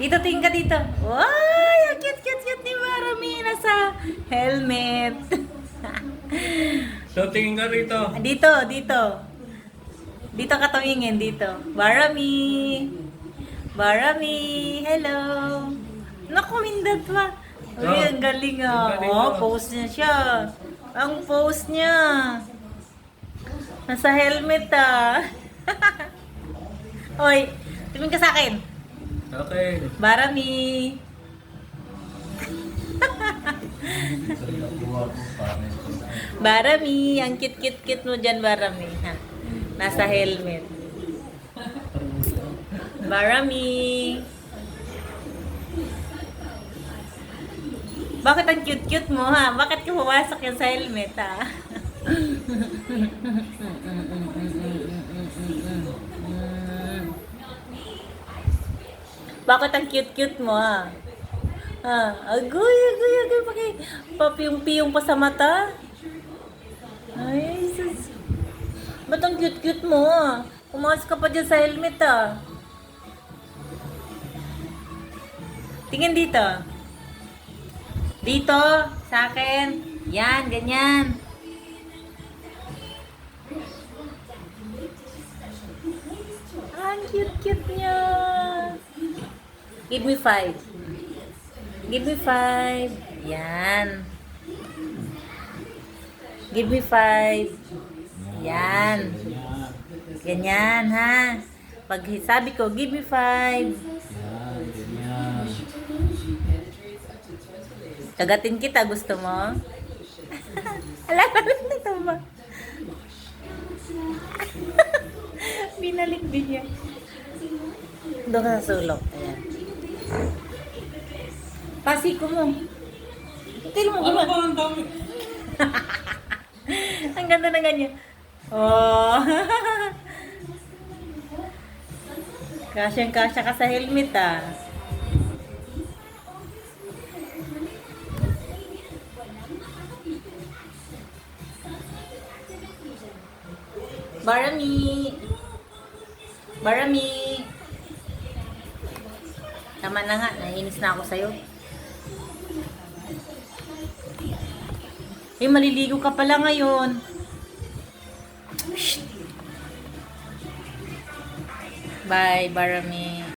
Dito, tingin ka dito. Ay, ang cute ni Marami. Nasa helmet. So, tingin ka rito. Dito, dito. Dito ka tumingin, dito. Barami. Barami, hello. Naku, Mindot pa. Uy, ang galing ah. Ang galing, Oh, oh. pose niya siya. Ang pose niya. Nasa helmet ah. Hoy, tingin ka sa akin. Okay. Barami. Barami, ang cute mo dyan, Barami. Ha? Nasa helmet. Barami. Bakit ang cute mo, ha? Bakit ka pumasok yan sa helmet, ha? Bakit ang cute mo, ha? Agoy, paki papiyong-piyong pa sa mata. Ay, sus. Ba't ang cute mo, ha? Pumasok ka pa dyan sa helmet, ha? Tingin dito. Dito, sa akin. Yan, ganyan. Ang cute niya. Give me 5. Give me 5. Yan. Give me 5. Yan. Ganyan, ha? Pag sabi ko, give me 5. Kagatin kita, gusto mo? Alala nito ba? Binalik din niya. Doon ka sa sulok. Ayan. Pasiko mo. Tilo mo, Ano guma. ba ang dami? Ang ganda na ganyan. Oh. Kasyang-kasya ka sa helmet, ah. Barami. Barami. Tama na nga, naiinis na ako sa'yo. Eh, maliligo ka pala ngayon. Shh. Bye, Barami.